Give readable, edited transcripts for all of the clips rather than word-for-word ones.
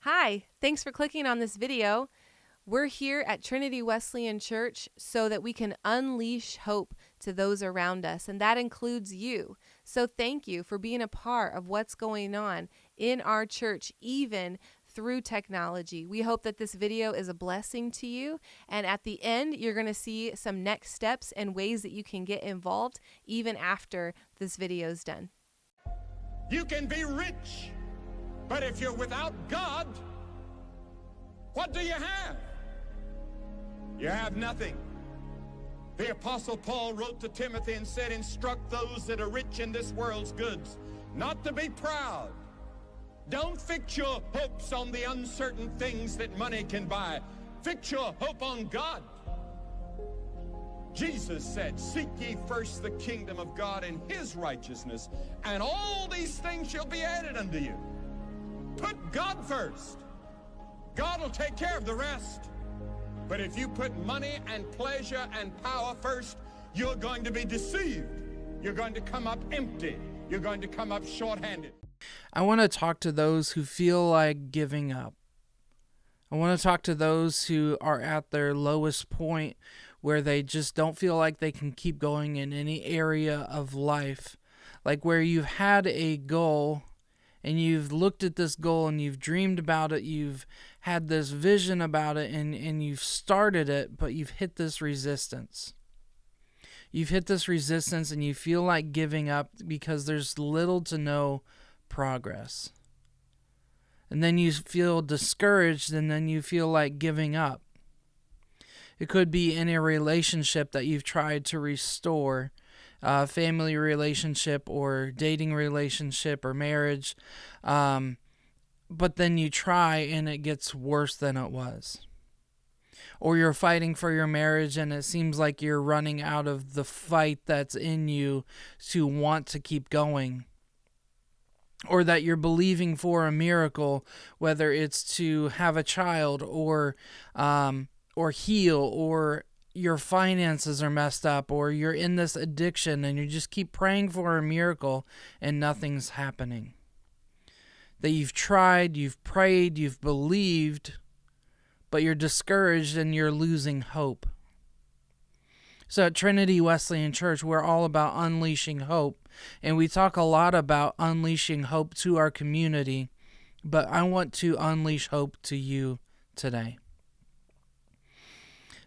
Hi, thanks for clicking on this video. We're here at Trinity Wesleyan Church so that we can unleash hope to those around us, and that includes you. So thank you for being a part of what's going on in our church, even through technology. We hope that this video is a blessing to you, and at the end, you're going to see some next steps and ways that you can get involved even after this video is done. You can be rich, but if you're without God, what do you have? You have nothing. The Apostle Paul wrote to Timothy and said, instruct those that are rich in this world's goods, not to be proud. Don't fix your hopes on the uncertain things that money can buy. Fix your hope on God. Jesus said, seek ye first the kingdom of God and his righteousness, and all these things shall be added unto you. Put God first. God will take care of the rest. But if you put money and pleasure and power first, you're going to be deceived. You're going to come up empty. You're going to come up short-handed. I want to talk to those who feel like giving up. I want to talk to those who are at their lowest point where they just don't feel like they can keep going in any area of life. Like where you've had a goal and you've looked at this goal and you've dreamed about it, you've had this vision about it, and you've started it, but you've hit this resistance. You've hit this resistance and you feel like giving up because there's little to no progress. And then you feel discouraged and then you feel like giving up. It could be in a relationship that you've tried to restore, a family relationship or dating relationship or marriage, but then you try and it gets worse than it was. Or you're fighting for your marriage and it seems like you're running out of the fight that's in you to want to keep going. Or that you're believing for a miracle, whether it's to have a child or heal, or your finances are messed up, or you're in this addiction and you just keep praying for a miracle and nothing's happening. That you've tried, you've prayed, you've believed, but you're discouraged and you're losing hope. So at Trinity Wesleyan Church, we're all about unleashing hope, and we talk a lot about unleashing hope to our community, but I want to unleash hope to you today.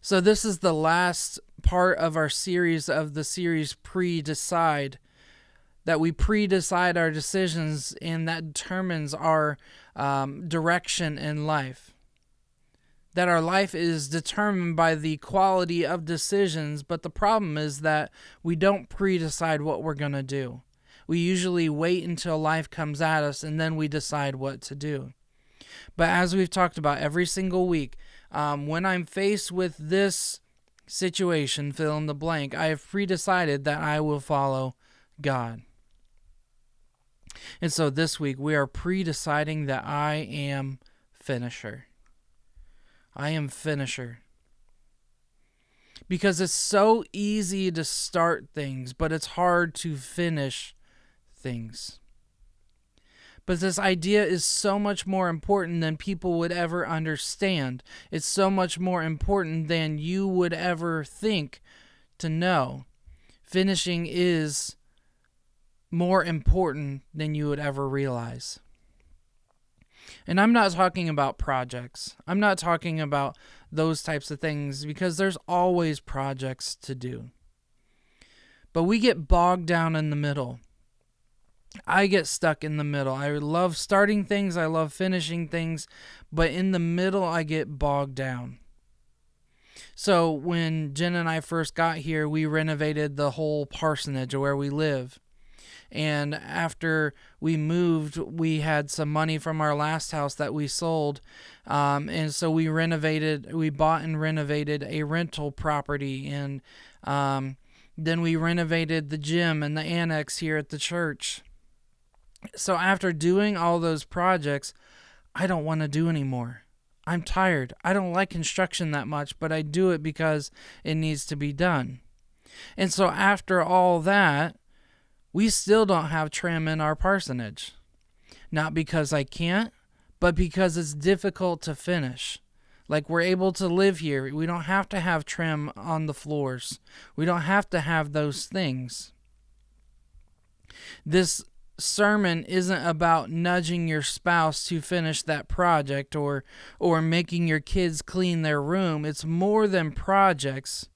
So this is the last part of our series Pre-Decide, that we pre-decide our decisions, and that determines our direction in life. That our life is determined by the quality of decisions, but the problem is that we don't pre-decide what we're going to do. We usually wait until life comes at us and then we decide what to do. But as we've talked about every single week, when I'm faced with this situation, fill in the blank, I have pre-decided that I will follow God. And so this week we are pre-deciding that I am finisher. I am finisher. Because it's so easy to start things, but it's hard to finish things. But this idea is so much more important than people would ever understand. It's so much more important than you would ever think to know. Finishing is more important than you would ever realize. And I'm not talking about projects. I'm not talking about those types of things, because there's always projects to do. But we get bogged down in the middle. I get stuck in the middle. I love starting things. I love finishing things. But in the middle, I get bogged down. So when Jen and I first got here, we renovated the whole parsonage where we live. And after we moved, we had some money from our last house that we sold. And so we bought and renovated a rental property. And then we renovated the gym and the annex here at the church. So after doing all those projects, I don't want to do anymore. I'm tired. I don't like construction that much, but I do it because it needs to be done. And so after all that, we still don't have trim in our parsonage. Not because I can't, but because it's difficult to finish. Like, we're able to live here. We don't have to have trim on the floors. We don't have to have those things. This sermon isn't about nudging your spouse to finish that project or making your kids clean their room. It's more than projects,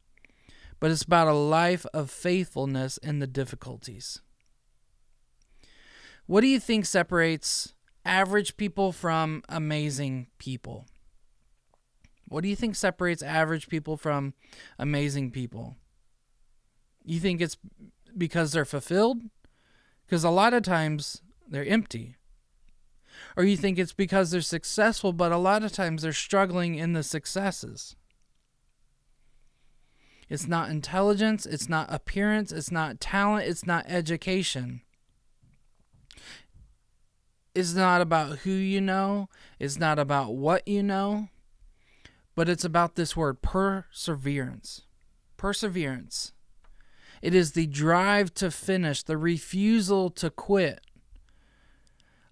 but it's about a life of faithfulness in the difficulties. What do you think separates average people from amazing people? What do you think separates average people from amazing people? You think it's because they're fulfilled? Because a lot of times they're empty. Or you think it's because they're successful, but a lot of times they're struggling in the successes. It's not intelligence, it's not appearance, it's not talent, it's not education. It's not about who you know, it's not about what you know, but it's about this word, perseverance. Perseverance. It is the drive to finish, the refusal to quit.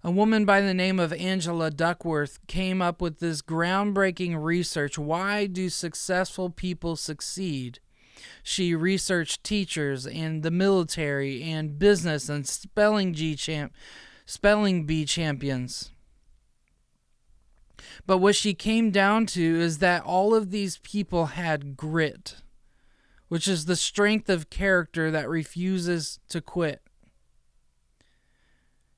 A woman by the name of Angela Duckworth came up with this groundbreaking research. Why do successful people succeed? She researched teachers and the military and business and spelling bee champions. But what she came down to is that all of these people had grit, which is the strength of character that refuses to quit.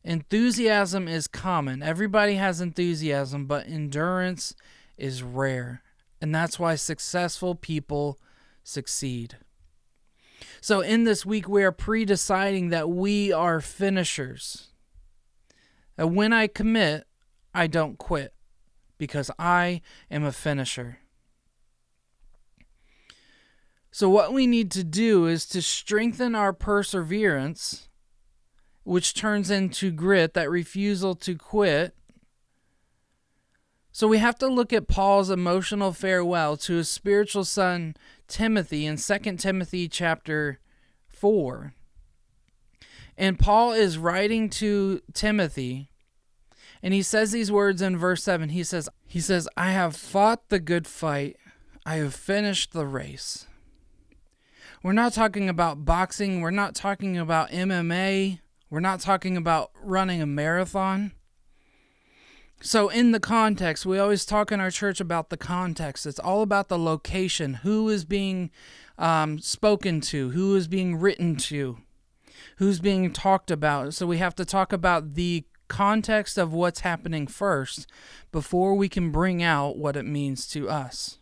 Enthusiasm is common. Everybody has enthusiasm, but endurance is rare. And that's why successful people succeed. So in this week, we are pre-deciding that we are finishers. And when I commit, I don't quit, because I am a finisher. So what we need to do is to strengthen our perseverance, which turns into grit, that refusal to quit. So we have to look at Paul's emotional farewell to his spiritual son Timothy in 2 Timothy chapter 4. And Paul is writing to Timothy, and he says these words in verse 7. He says, I have fought the good fight. I have finished the race. We're not talking about boxing. We're not talking about MMA. We're not talking about running a marathon. So in the context, we always talk in our church about the context. It's all about the location, who is being spoken to, who is being written to, who's being talked about. So we have to talk about the context of what's happening first before we can bring out what it means to us.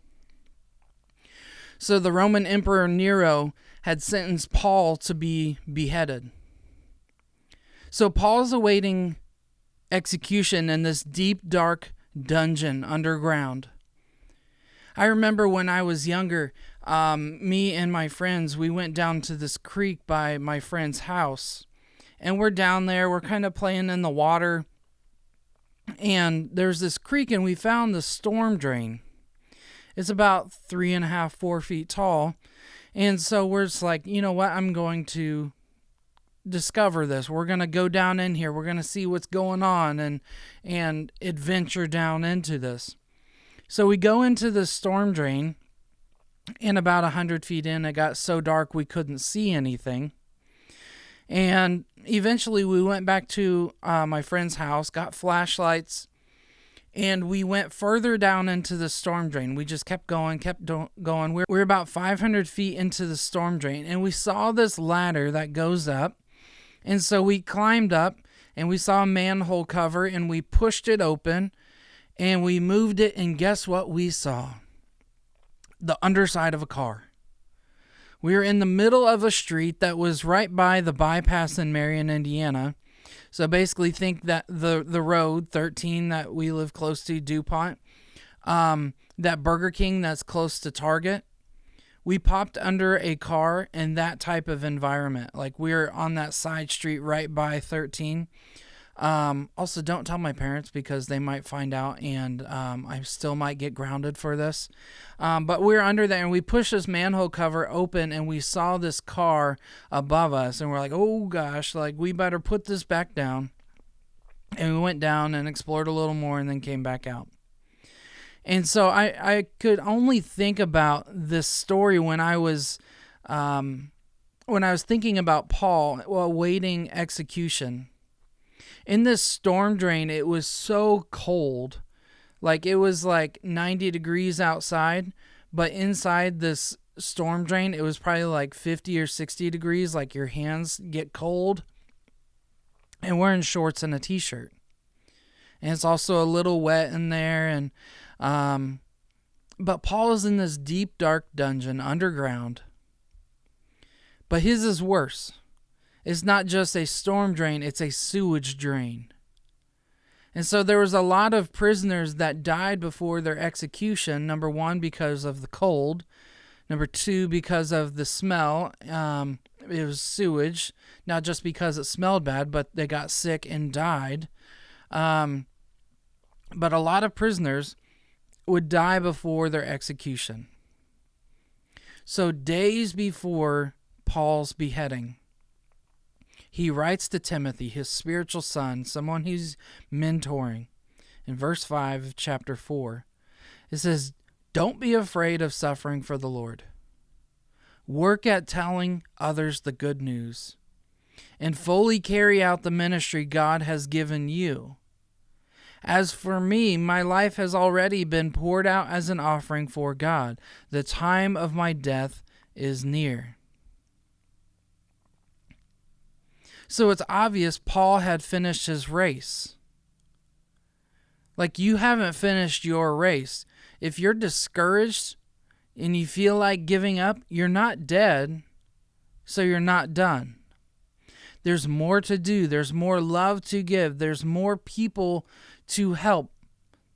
So the Roman Emperor Nero had sentenced Paul to be beheaded. So Paul's awaiting execution in this deep, dark dungeon underground. I remember when I was younger, me and my friends, we went down to this creek by my friend's house. And we're down there, we're kind of playing in the water. And there's this creek, and we found the storm drain. It's about 3.5, 4 feet tall. And so we're just like, you know what, I'm going to discover this. We're going to go down in here. We're going to see what's going on and adventure down into this. So we go into the storm drain, and about 100 feet in, it got so dark we couldn't see anything. And eventually we went back to my friend's house, got flashlights, and we went further down into the storm drain. We just kept going. We're about 500 feet into the storm drain, and we saw this ladder that goes up. And so we climbed up, and we saw a manhole cover, and we pushed it open, and we moved it, and guess what we saw? The underside of a car. We were in the middle of a street that was right by the bypass in Marion, Indiana. So basically think that the road 13 that we live close to, DuPont, that Burger King that's close to Target, we popped under a car in that type of environment. Like, we're on that side street right by 13. Also, don't tell my parents because they might find out, and I still might get grounded for this. But we're under there, and we pushed this manhole cover open, and we saw this car above us, and we're like, oh gosh, like, we better put this back down. And we went down and explored a little more and then came back out. And so I could only think about this story when I was thinking about Paul awaiting execution. In this storm drain, it was so cold. Like, it was like 90 degrees outside, but inside this storm drain, it was probably like 50 or 60 degrees, like your hands get cold. And we're in shorts and a t-shirt. And it's also a little wet in there. And but Paul is in this deep, dark dungeon underground. But his is worse. It's not just a storm drain, it's a sewage drain. And so there was a lot of prisoners that died before their execution. Number one, because of the cold. Number two, because of the smell. It was sewage, not just because it smelled bad, but they got sick and died. But a lot of prisoners would die before their execution. So days before Paul's beheading, he writes to Timothy, his spiritual son, someone he's mentoring. In verse 5 of chapter 4, it says, "Don't be afraid of suffering for the Lord. Work at telling others the good news, and fully carry out the ministry God has given you. As for me, my life has already been poured out as an offering for God. The time of my death is near." So it's obvious Paul had finished his race. Like, you haven't finished your race. If you're discouraged and you feel like giving up, you're not dead, so you're not done. There's more to do. There's more love to give. There's more people to help.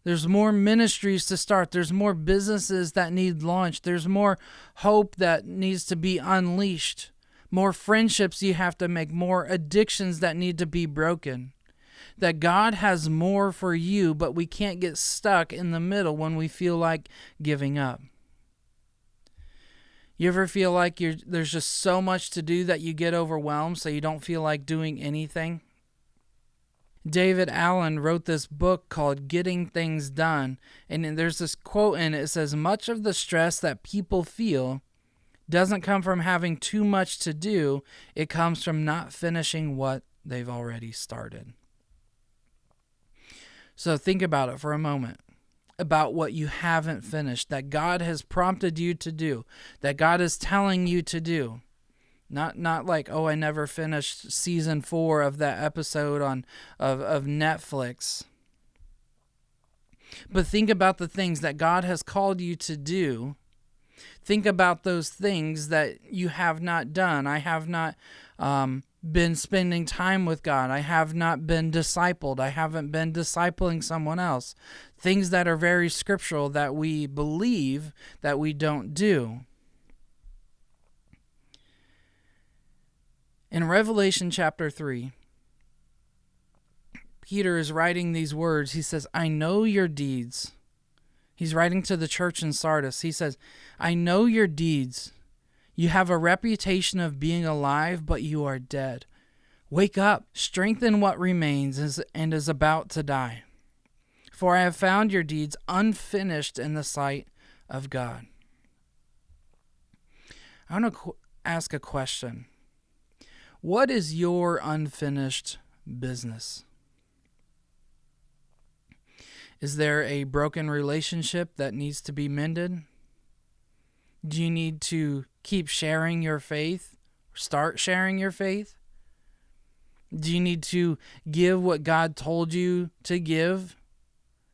There's more ministries to start. There's more businesses that need launched. There's more hope that needs to be unleashed. More friendships you have to make. More addictions that need to be broken. That God has more for you, but we can't get stuck in the middle when we feel like giving up. You ever feel like there's just so much to do that you get overwhelmed, so you don't feel like doing anything? David Allen wrote this book called Getting Things Done, and there's this quote in it. It says, "Much of the stress that people feel doesn't come from having too much to do. It comes from not finishing what they've already started." So think about it for a moment, about what you haven't finished, that God has prompted you to do, that God is telling you to do. Not like, oh, I never finished season 4 of that episode of Netflix. But think about the things that God has called you to do. Think about those things that you have not done. I have not been spending time with God. I have not been discipled. I haven't been discipling someone else. Things that are very scriptural that we believe that we don't do. In Revelation chapter 3, Peter is writing these words. He says, "I know your deeds." He's writing to the church in Sardis. He says, "I know your deeds. You have a reputation of being alive, but you are dead. Wake up, strengthen what remains and is about to die. For I have found your deeds unfinished in the sight of God." I want to ask a question. What is your unfinished business? Is there a broken relationship that needs to be mended? Do you need to keep sharing your faith? Start sharing your faith? Do you need to give what God told you to give?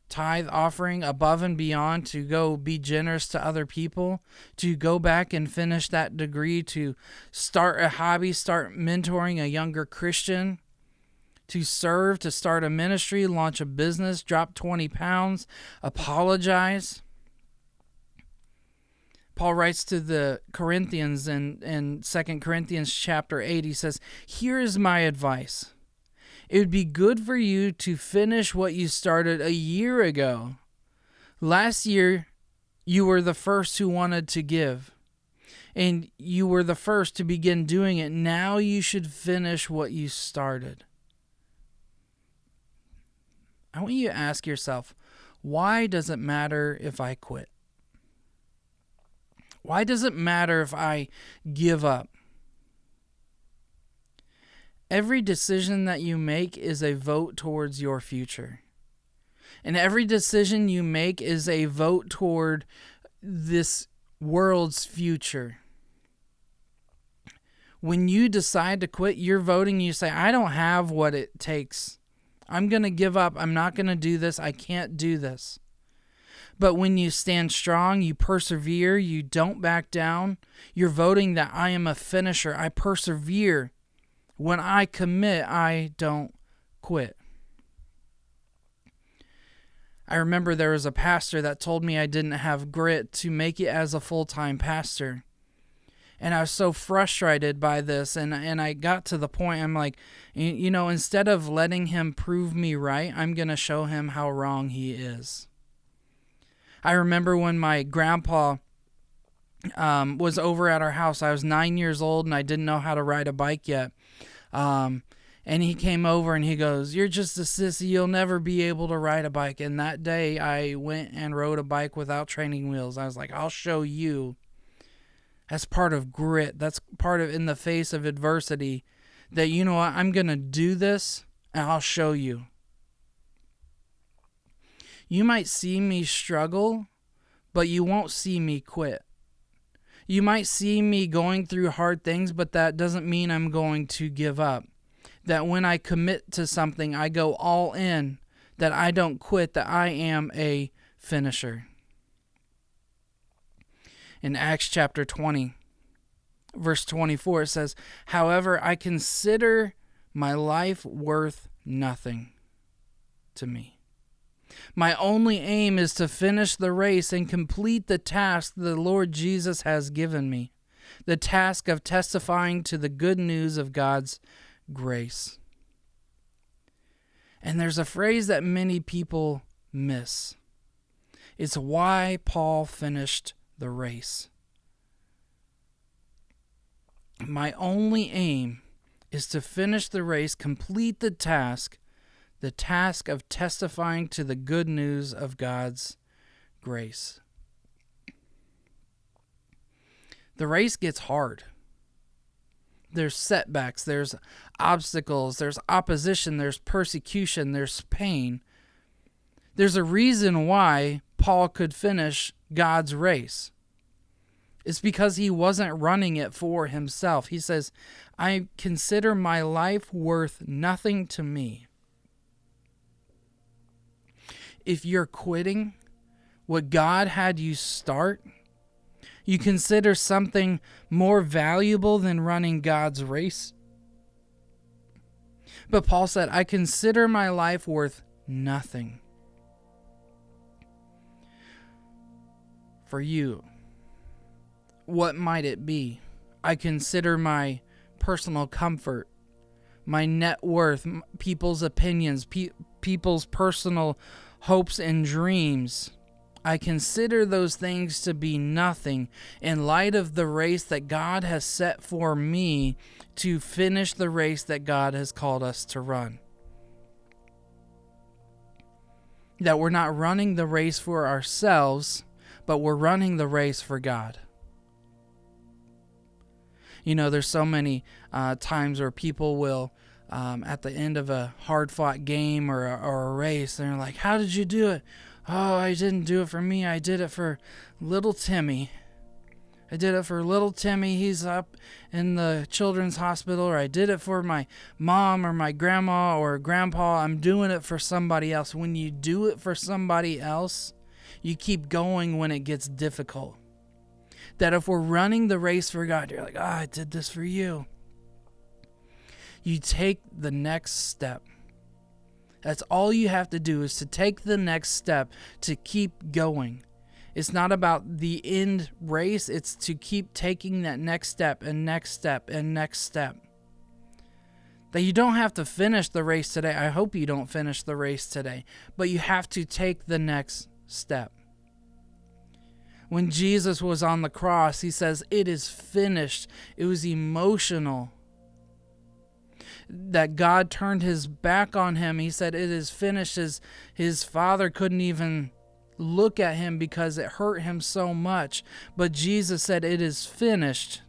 Tithe, offering, above and beyond, to go be generous to other people, to go back and finish that degree, to start a hobby, start mentoring a younger Christian, to serve, to start a ministry, launch a business, drop 20 pounds, apologize. Paul writes to the Corinthians in 2 Corinthians chapter 8, he says, "Here is my advice. It would be good for you to finish what you started a year ago. Last year, you were the first who wanted to give, and you were the first to begin doing it. Now you should finish what you started." I want you to ask yourself, why does it matter if I quit? Why does it matter if I give up? Every decision that you make is a vote towards your future. And every decision you make is a vote toward this world's future. When you decide to quit, you're voting. You say, I don't have what it takes. I'm going to give up. I'm not going to do this. I can't do this. But when you stand strong, you persevere, you don't back down, you're voting that I am a finisher. I persevere. When I commit, I don't quit. I remember there was a pastor that told me I didn't have grit to make it as a full-time pastor. And I was so frustrated by this, and I got to the point, I'm like, instead of letting him prove me right, I'm going to show him how wrong he is. I remember when my grandpa was over at our house. I was 9 years old, and I didn't know how to ride a bike yet. And he came over, and he goes, you're just a sissy. You'll never be able to ride a bike. And that day, I went and rode a bike without training wheels. I was like, I'll show you. That's part of grit. That's part of in the face of adversity that, you know what, I'm going to do this and I'll show you. You might see me struggle, but you won't see me quit. You might see me going through hard things, but that doesn't mean I'm going to give up. That when I commit to something, I go all in, that I don't quit, that I am a finisher. In Acts chapter 20, verse 24, it says, however, I consider my life worth nothing to me. My only aim is to finish the race and complete the task the Lord Jesus has given me, the task of testifying to the good news of God's grace. And there's a phrase that many people miss. It's why Paul finished the race. My only aim is to finish the race, complete the task of testifying to the good news of God's grace. The race gets hard. There's setbacks, there's obstacles, there's opposition, there's persecution, there's pain. There's a reason why Paul could finish God's race. It's because he wasn't running it for himself. He says, I consider my life worth nothing to me. If you're quitting what God had you start, you consider something more valuable than running God's race. But Paul said, I consider my life worth nothing. For you, what might it be? I consider my personal comfort, my net worth, people's opinions, people's personal hopes and dreams. I consider those things to be nothing in light of the race that God has set for me to finish the race that God has called us to run. That we're not running the race for ourselves, but we're running the race for God. You know, there's so many times where people will, at the end of a hard-fought game or a race, they're like, how did you do it? Oh, I didn't do it for me. I did it for little Timmy. I did it for little Timmy. He's up in the children's hospital. Or I did it for my mom or my grandma or grandpa. I'm doing it for somebody else. When you do it for somebody else, you keep going when it gets difficult. That if we're running the race for God, you're like, oh, I did this for you. You take the next step. That's all you have to do is to take the next step to keep going. It's not about the end race. It's to keep taking that next step and next step and next step. That you don't have to finish the race today. I hope you don't finish the race today. But you have to take the next step. When Jesus was on the cross, he says, it is finished. It was emotional. that God turned his back on him. He said, "It is finished." His father couldn't even look at him because it hurt him so much. But Jesus said, "It is finished."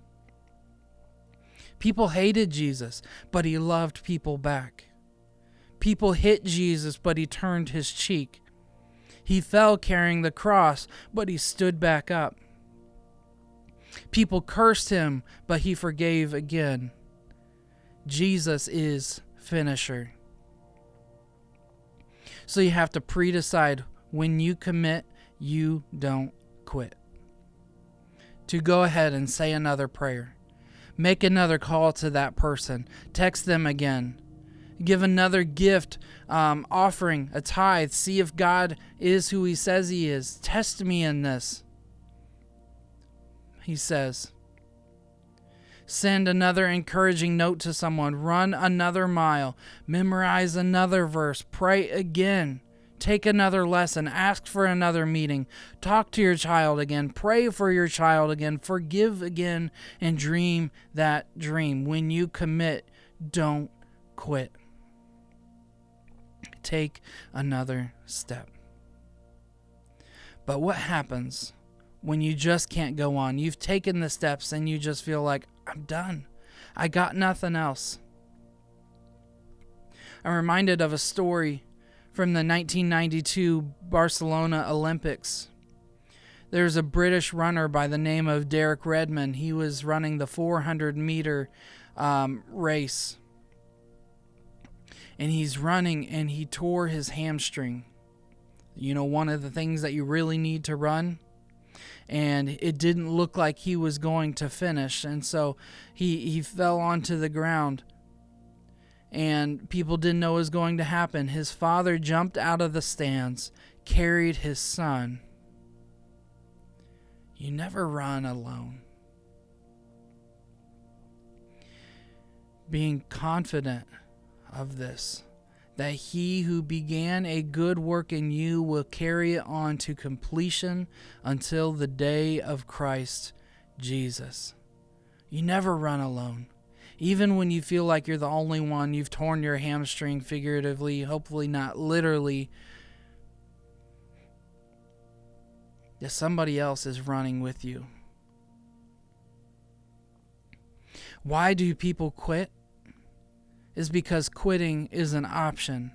People hated Jesus, but he loved people back. People hit Jesus, but he turned his cheek. He fell carrying the cross, but he stood back up. People cursed him, but he forgave again. Jesus is finisher. So you have to pre-decide when you commit, you don't quit. To go ahead and say another prayer. Make another call to that person. Text them again. Give another gift, offering, a tithe. See if God is who he says he is. Test me in this, he says. Send another encouraging note to someone. Run another mile. Memorize another verse. Pray again. Take another lesson. Ask for another meeting. Talk to your child again. Pray for your child again. Forgive again. And dream that dream. When you commit, don't quit. Take another step. But what happens when you just can't go on? You've taken the steps and you just feel like, I'm done. I got nothing else. I'm reminded of a story from the 1992 Barcelona Olympics. There's a British runner by the name of Derek Redmond. He was running the 400-meter race. And he's running and he tore his hamstring. You know, one of the things that you really need to run. And it didn't look like he was going to finish. And so he fell onto the ground. And people didn't know what was going to happen. His father jumped out of the stands, carried his son. You never run alone. Being confident of this, that he who began a good work in you will carry it on to completion until the day of Christ Jesus. You never run alone. Even when you feel like you're the only one, you've torn your hamstring figuratively, hopefully not literally, that somebody else is running with you. Why do people quit? Is because quitting is an option.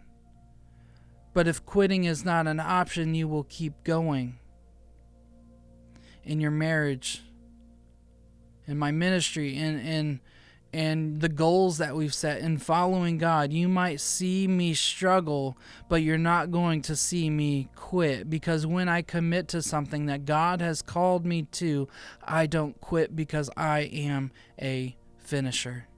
But if quitting is not an option, you will keep going. In your marriage, in my ministry, in the goals that we've set, in following God, you might see me struggle, but you're not going to see me quit. Because when I commit to something that God has called me to, I don't quit because I am a finisher.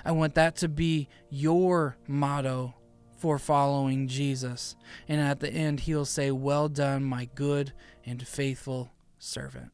I want that to be your motto for following Jesus. And at the end, he'll say, "Well done, my good and faithful servant."